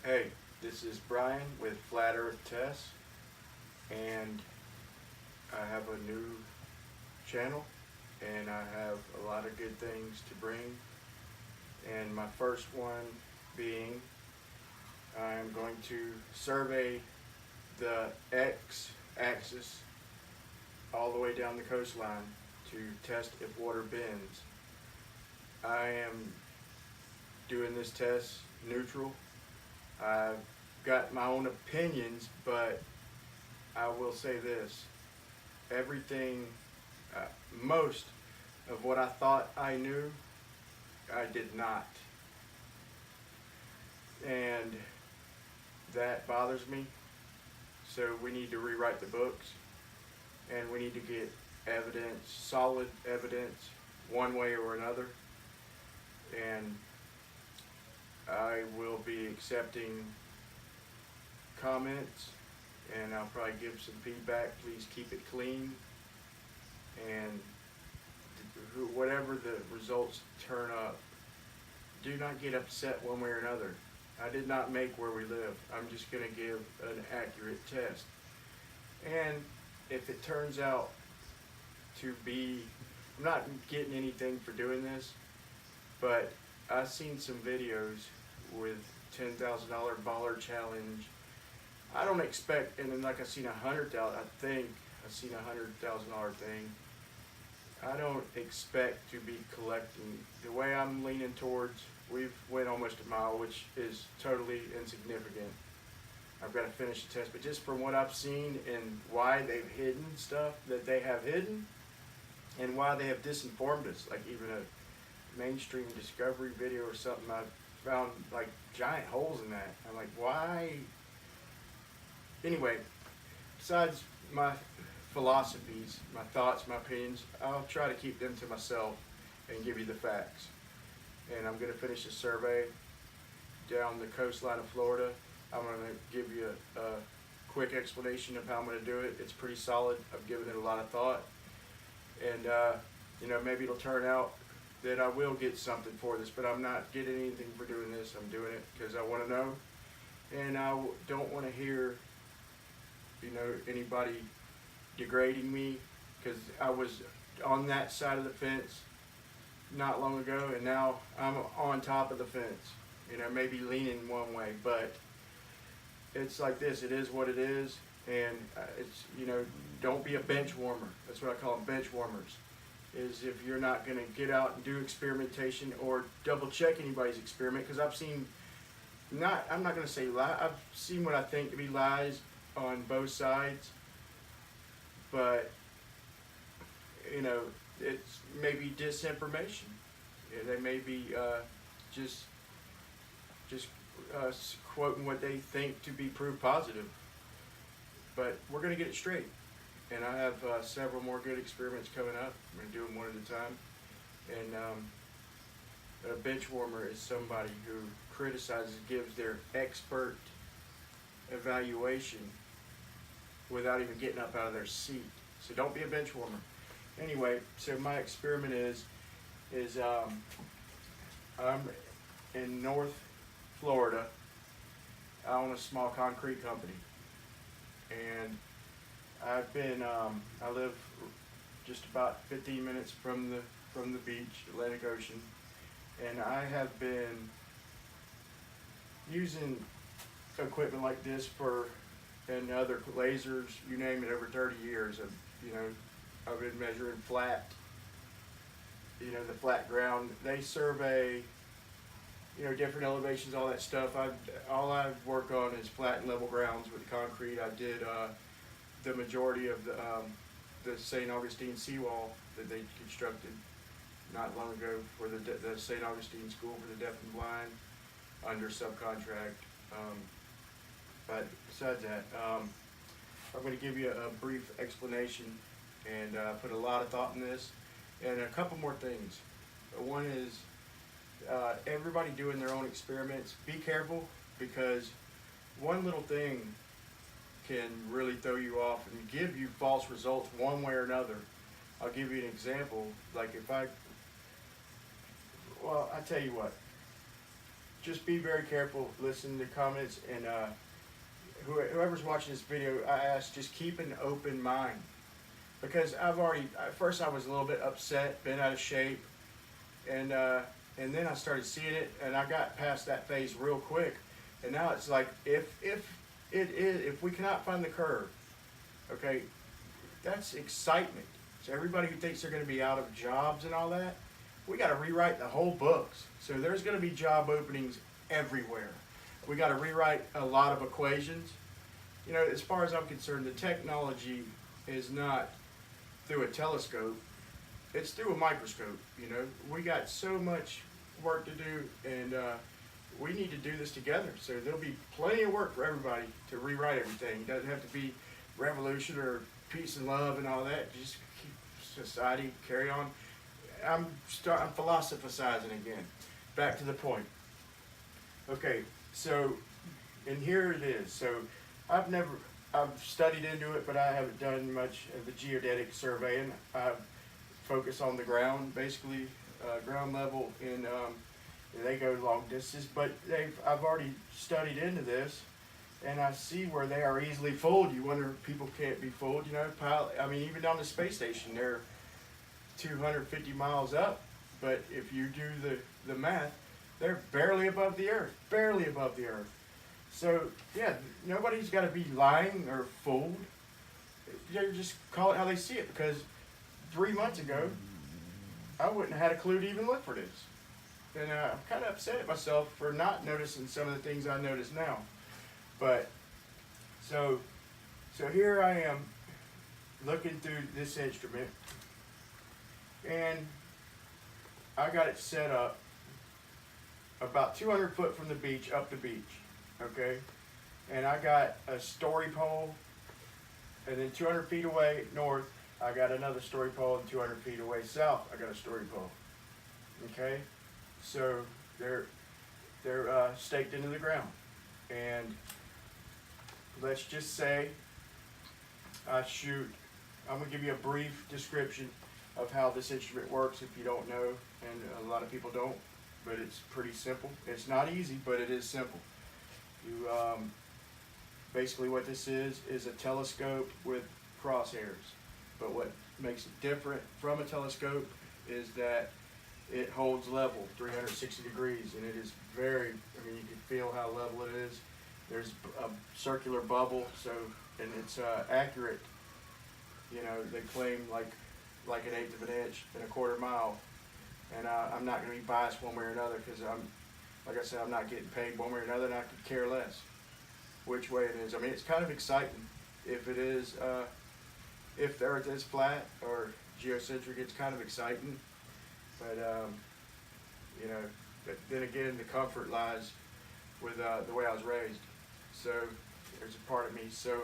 Hey, this is Brian with Flat Earth Test, and I have a new channel, and I have a lot of good things to bring. And my first one being, I'm going to survey the X-axis all the way down the coastline to test if water bends. I am doing this test neutral. I've got my own opinions, but I will say this. Everything, uh, most of what I thought I knew, I did not. And that bothers me. So we need to rewrite the books, and we need to get evidence, solid evidence, one way or another. And I will be accepting comments, and I'll probably give some feedback. Please keep it clean, and whatever the results turn up, do not get upset one way or another. I did not make where we live. I'm just going to give an accurate test. And if it turns out to be, I'm not getting anything for doing this, but I've seen some videos with $10,000 baller challenge. I don't expect, and then like I seen I think I seen $100,000 thing. I don't expect to be collecting. The way I'm leaning towards, we've went almost a mile, which is totally insignificant. I've got to finish the test, but just from what I've seen and why they've hidden stuff that they have hidden, and why they have disinformed us, like even a mainstream Discovery video or something, I've found like giant holes in that. I'm like, why? Anyway, besides my philosophies, my thoughts, my opinions, I'll try to keep them to myself and give you the facts. And I'm going to finish the survey down the coastline of Florida. I'm going to give you a quick explanation of how I'm going to do it. It's pretty solid. I've given it a lot of thought. And, maybe it'll turn out that I will get something for this, but I'm not getting anything for doing this. I'm doing it because I want to know. And I don't want to hear, anybody degrading me, because I was on that side of the fence not long ago, and now I'm on top of the fence, maybe leaning one way, but it's like this. It is what it is. And it's, don't be a bench warmer. That's what I call them, bench warmers. Is if you're not going to get out and do experimentation or double check anybody's experiment, because I'm not going to say lie. I've seen what I think to be lies on both sides, but it's maybe disinformation. They may be just quoting what they think to be proof positive. But we're going to get it straight. And I have several more good experiments coming up. I'm going to do them one at a time. And a bench warmer is somebody who criticizes, gives their expert evaluation without even getting up out of their seat. So don't be a bench warmer. Anyway, so my experiment is I'm in North Florida. I own a small concrete company. And I live just about 15 minutes from the beach, Atlantic Ocean, and I have been using equipment like this and other lasers, you name it, over 30 years. I've been measuring the flat ground. They survey, different elevations, all that stuff. All I work on is flat and level grounds with concrete. I did the majority of the St. Augustine seawall that they constructed not long ago for the St. Augustine School for the Deaf and Blind under subcontract. But besides that, I'm going to give you a brief explanation and put a lot of thought in this. And a couple more things. One is everybody doing their own experiments, be careful, because one little thing can really throw you off and give you false results one way or another. I'll give you an example. Like I tell you what, just be very careful, listen to comments, and whoever's watching this video, I ask, just keep an open mind. Because at first I was a little bit upset, been out of shape, and then I started seeing it, and I got past that phase real quick. And now it's like, if we cannot find the curve, okay, that's excitement. So everybody who thinks they're going to be out of jobs and all that, we got to rewrite the whole books. So there's going to be job openings everywhere. We got to rewrite a lot of equations. You know, as far as I'm concerned, the technology is not through a telescope. It's through a microscope. You know, we got so much work to do, and we need to do this together. So there'll be plenty of work for everybody to rewrite everything. It doesn't have to be revolution or peace and love and all that. Just keep society, carry on. I'm philosophizing again. Back to the point. Okay, so, and here it is. So I've studied into it, but I haven't done much of the geodetic surveying. I focus on the ground, basically, ground level, and they go long distance. But I've already studied into this, and I see where they are easily fooled. You wonder if people can't be fooled, you know? I mean, even on the space station, they're 250 miles up, but if you do the math, they're barely above the earth, barely above the earth. So yeah, nobody's got to be lying or fooled. They just call it how they see it, because 3 months ago, I wouldn't have had a clue to even look for this. And I'm kind of upset at myself for not noticing some of the things I notice now. But, so here I am looking through this instrument, and I got it set up about 200 foot from the beach, up the beach, okay? And I got a story pole, and then 200 feet away north, I got another story pole, and 200 feet away south, I got a story pole, okay? So they're staked into the ground. And let's just say I'm gonna give you a brief description of how this instrument works if you don't know, and a lot of people don't, but it's pretty simple. It's not easy, but it is simple. You basically what this is a telescope with crosshairs. But what makes it different from a telescope is that it holds level 360 degrees, and it is very, I mean, you can feel how level it is. There's a circular bubble, so, and it's accurate. You know, they claim like 1/8 of an inch and 1/4 mile. And I'm not going to be biased one way or another, because like I said, I'm not getting paid one way or another, and I could care less which way it is. I mean, it's kind of exciting if it is, if the Earth is flat or geocentric. It's kind of exciting, but you know, but then again, the comfort lies with the way I was raised. So there's a part of me. So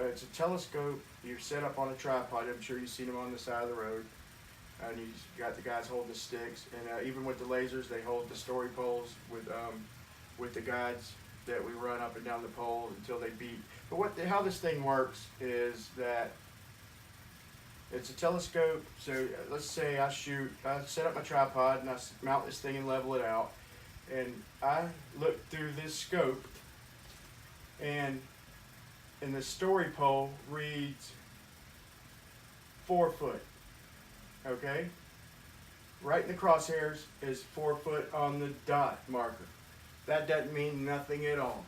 it's a telescope. You're set up on a tripod. I'm sure you've seen them on the side of the road. And you got the guys holding the sticks. And even with the lasers, they hold the story poles with the guides that we run up and down the pole until they beat. But how this thing works is that it's a telescope. So let's say I set up my tripod and I mount this thing and level it out. And I look through this scope, and the story pole reads 4 foot, okay? Right in the crosshairs is 4 foot on the dot marker. That doesn't mean nothing at all.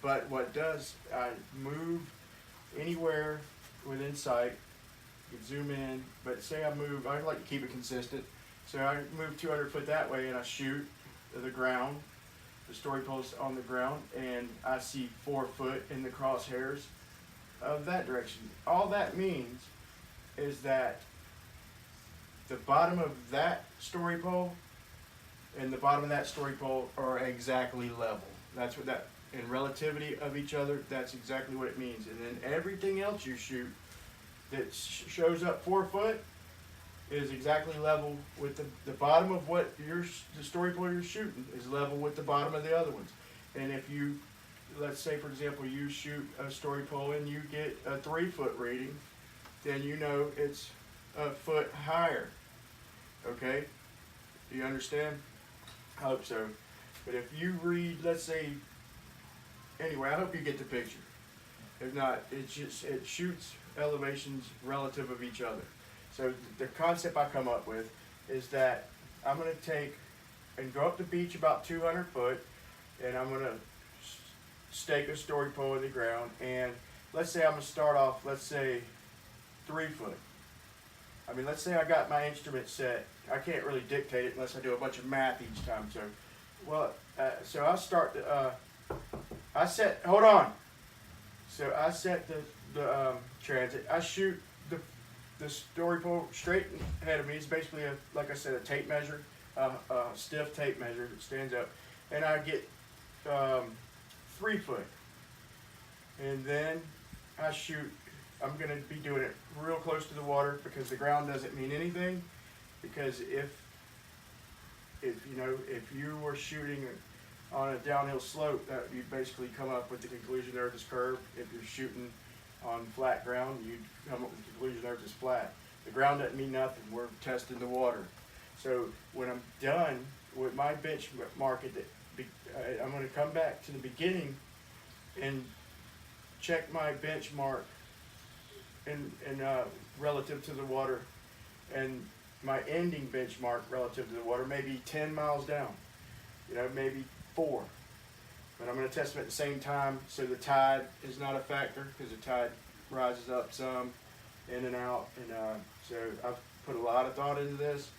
But what does, I move anywhere within sight, you can zoom in, but say I like to keep it consistent. So I move 200 foot that way, and I shoot the ground, the story pole's on the ground, and I see 4 foot in the crosshairs of that direction. All that means is that the bottom of that story pole and the bottom of that story pole are exactly level. That's what that, in relativity of each other, that's exactly what it means. And then everything else you shoot that shows up 4 foot is exactly level with the bottom of what the story pole you're shooting is level with the bottom of the other ones. And if you, let's say for example, you shoot a story pole and you get a 3 foot reading, then you know it's a foot higher, okay? Do you understand? I hope so. But if you read, let's say, anyway, I hope you get the picture. If not, it shoots elevations relative of each other. So the concept I come up with is that I'm going to take and go up the beach about 200 foot, and I'm going to stake a story pole in the ground, and let's say I'm going to start off, let's say 3 foot. I mean, let's say I got my instrument set. I can't really dictate it unless I do a bunch of math each time. So, well, so I start I set, hold on. So I set the transit. I shoot the story pole straight ahead of me. It's basically, like I said, a tape measure, a stiff tape measure that stands up. And I get 3 foot. And then I shoot, I'm going to be doing it real close to the water because the ground doesn't mean anything. Because if you were shooting on a downhill slope, that you basically come up with the conclusion the earth is curved. If you're shooting on flat ground, you'd come up with the conclusion the earth is flat. The ground doesn't mean nothing. We're testing the water. So when I'm done with my benchmark, I'm going to come back to the beginning and check my benchmark in relative to the water, and my ending benchmark relative to the water, maybe 10 miles down, maybe 4. But I'm going to test them at the same time, so the tide is not a factor, because the tide rises up some, in and out, and so I've put a lot of thought into this,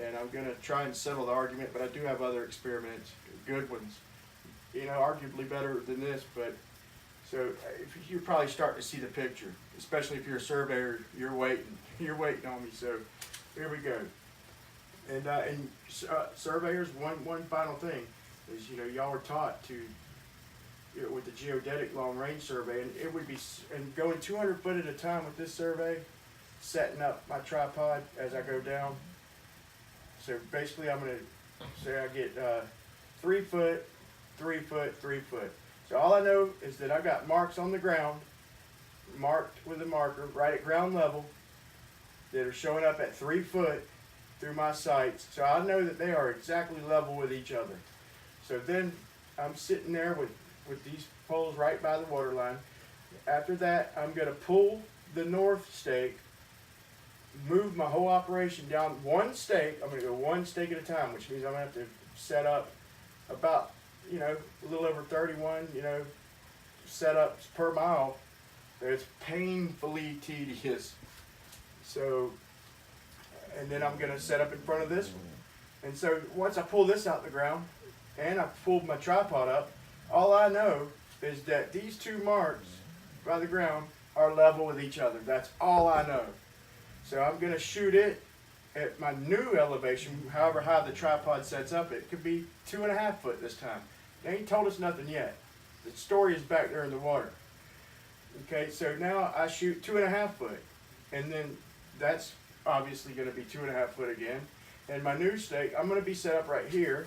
and I'm going to try and settle the argument, but I do have other experiments, good ones, arguably better than this, but so if you're probably starting to see the picture, especially if you're a surveyor, you're waiting on me, so here we go. And surveyors, one final thing is, y'all were taught to, with the geodetic long range survey, and it would be, and going 200 foot at a time with this survey, setting up my tripod as I go down. So basically I'm going to say I get 3 foot, 3 foot, 3 foot. So all I know is that I've got marks on the ground, marked with a marker right at ground level, that are showing up at 3 foot through my sights. So I know that they are exactly level with each other. So then I'm sitting there with these poles right by the water line. After that, I'm going to pull the north stake, move my whole operation down one stake. I'm going to go one stake at a time, which means I'm going to have to set up about, a little over 31, setups per mile. It's painfully tedious. So, and then I'm going to set up in front of this one. And so once I pull this out the ground and I've pulled my tripod up, all I know is that these 2 marks by the ground are level with each other. That's all I know. So I'm going to shoot it at my new elevation, however high the tripod sets up. It could be 2.5 foot this time. They ain't told us nothing yet. The story is back there in the water. Okay, so now I shoot 2.5 foot, and then that's obviously going to be 2.5 foot again. And my new stake, I'm going to be set up right here,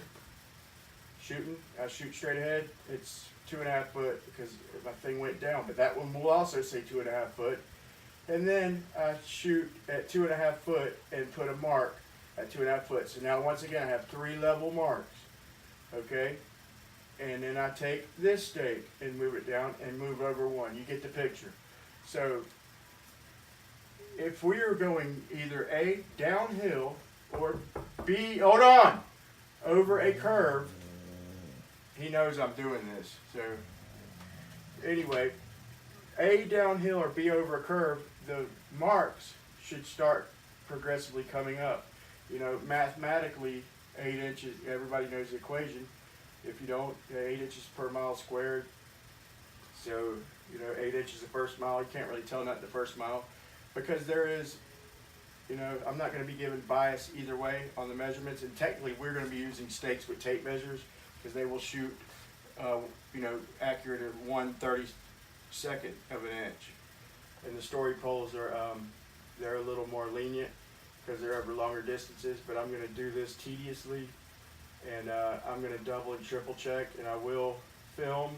shooting. I shoot straight ahead. It's 2.5 foot because my thing went down, but that one will also say 2.5 foot. And then I shoot at 2.5 foot and put a mark at 2.5 foot. So now once again I have 3 level marks. Okay? And then I take this stake and move it down and move over 1. You get the picture. So if we are going either A, downhill, or B, hold on, over a curve, he knows I'm doing this. So anyway, A, downhill, or B, over a curve, the marks should start progressively coming up. Mathematically, 8 inches, everybody knows the equation. If you don't, 8 inches per mile squared. So, 8 inches the first mile. You can't really tell nothing the first mile. Because there is, I'm not going to be given bias either way on the measurements. And technically, we're going to be using stakes with tape measures because they will shoot, accurate at 1/32 of an inch. And the story poles are, they're a little more lenient because they're over longer distances. But I'm going to do this tediously. And I'm going to double and triple check, and I will film,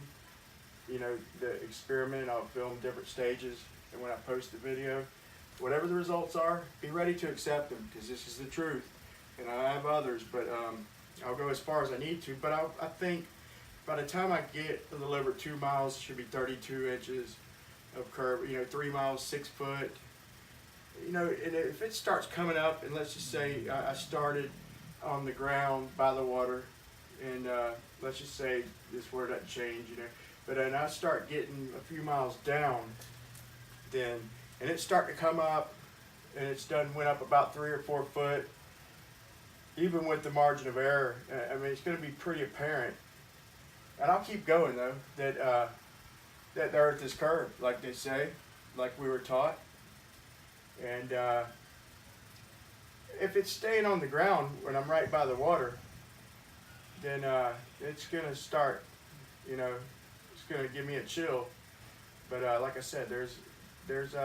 the experiment. I'll film different stages, and when I post the video, whatever the results are, be ready to accept them, because this is the truth. and I have others, but I'll go as far as I need to. But I think by the time I get a little over 2 miles, it should be 32 inches of curve. 3 miles, 6 foot. And if it starts coming up, and let's just say I started on the ground by the water, and let's just say this word doesn't change, but then I start getting a few miles down, and it's starting to come up, and it's went up about 3 or 4 foot, even with the margin of error. I mean, it's going to be pretty apparent. And I'll keep going though, that the earth is curved, like they say, like we were taught. And if it's staying on the ground when I'm right by the water, then it's going to start, it's going to give me a chill. But like I said, there's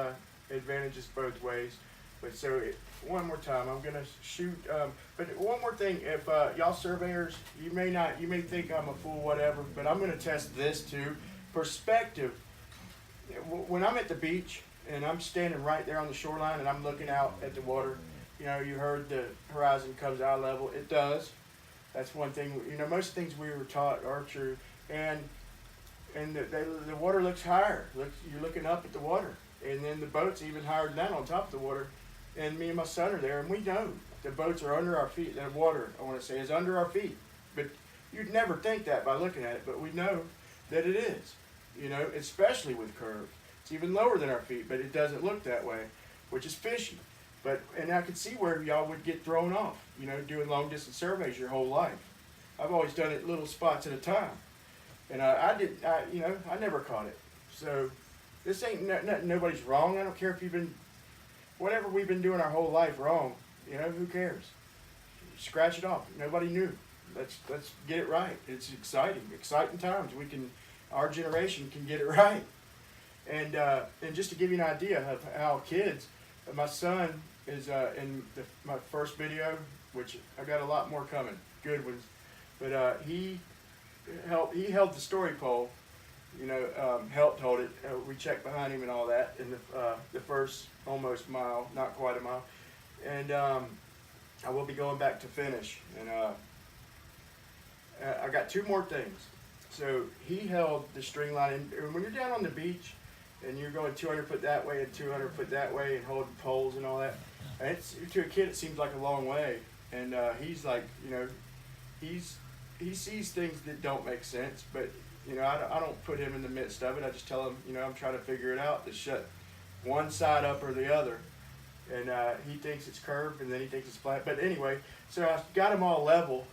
advantages both ways. But so one more time, I'm going to shoot. But one more thing, if y'all surveyors, you may think I'm a fool, whatever, but I'm going to test this too. Perspective. When I'm at the beach and I'm standing right there on the shoreline and I'm looking out at the water, you heard the horizon comes eye level. It does. That's one thing. Most things we were taught are true. And the water looks higher. You're looking up at the water. And then the boat's even higher than that on top of the water. And me and my son are there, and we know the boats are under our feet. The water, I want to say, is under our feet. But you'd never think that by looking at it, but we know that it is. Especially with curves. It's even lower than our feet, but it doesn't look that way, which is fishy. And I could see where y'all would get thrown off, doing long distance surveys your whole life. I've always done it little spots at a time. And I never caught it. So this ain't nobody's wrong. I don't care if you've been, whatever we've been doing our whole life wrong, who cares? Scratch it off. Nobody knew. Let's get it right. It's exciting times. Our generation can get it right. And just to give you an idea of how kids, my son is in my first video, which I got a lot more coming, good ones. But he held the story pole, helped hold it. We checked behind him and all that in the first almost mile, not quite a mile. And I will be going back to finish. And I got 2 more things. So he held the string line, and when you're down on the beach and you're going 200 foot that way and 200 foot that way and holding poles and all that, and to a kid it seems like a long way. And he's like, he sees things that don't make sense, but I don't put him in the midst of it. I just tell him, I'm trying to figure it out, to shut one side up or the other. And he thinks it's curved, and then he thinks it's flat. But anyway, so I got him all level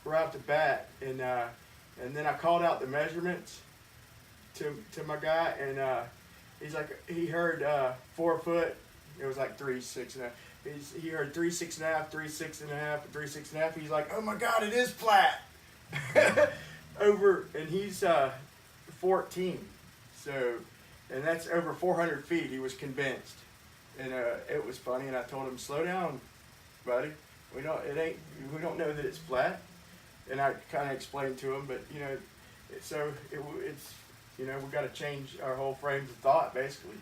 right off the bat, and then I called out the measurements to my guy, and he's like, he heard 4 foot. It was like 3, 6 and a half. He heard 3, 6 and a half, 3, 6 and a half, 3, 6 and a half. He's like, oh my God, it is flat. And he's 14, so, and that's over 400 feet. He was convinced, and it was funny. And I told him, slow down, buddy. We don't know that it's flat. And I kind of explained to him, but it's we got to change our whole frames of thought basically,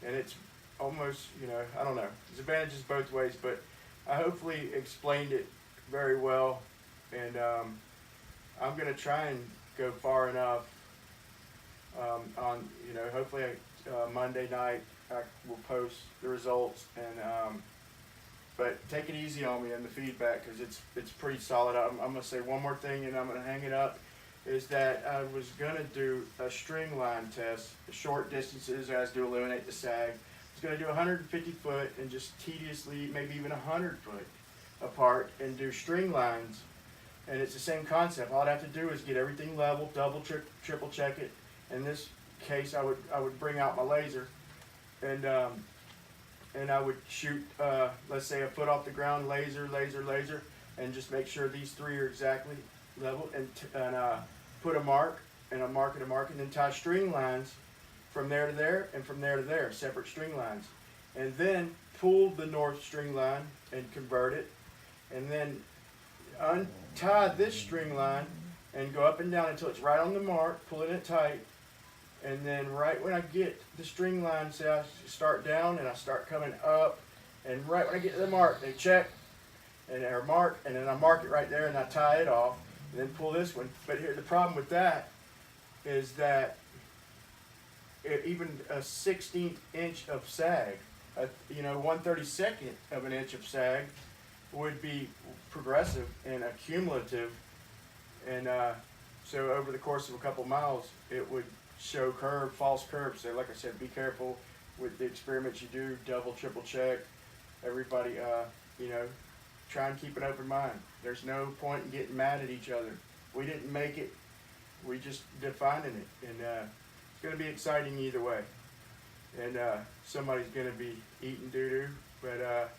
and it's almost I don't know. There's advantages both ways, but I hopefully explained it very well, and I'm gonna try and go far enough on hopefully Monday night I will post the results, and but take it easy on me and the feedback, because it's pretty solid. I'm gonna say one more thing and I'm gonna hang it up, is that I was gonna do a string line test, short distances as to eliminate the sag. I was gonna do 150 foot and just tediously, maybe even 100 foot apart, and do string lines. And it's the same concept. All I'd have to do is get everything level, double, triple check it. In this case, I would bring out my laser, and I would shoot, let's say, a foot off the ground, laser, and just make sure these 3 are exactly level, and put a mark, and a mark, and a mark, and then tie string lines from there to there, and from there to there, separate string lines. And then pull the north string line and convert it, and then untie this string line and go up and down until it's right on the mark, pulling it tight. And then right when I get the string line, say I start down and I start coming up, and right when I get to the mark, they check, and or mark, and then I mark it right there, and I tie it off, and then pull this one. But here, the problem with that is that even a 1/16 inch of sag, 1/32 of an inch of sag would be progressive and accumulative, and so over the course of a couple miles, it would show false curves. So like I said, be careful with the experiments you do, double, triple check. Everybody, try and keep an open mind. There's no point in getting mad at each other. We didn't make it, we just defining it, and it's going to be exciting either way. And somebody's going to be eating doo-doo, but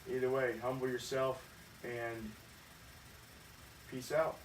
either way, humble yourself and peace out.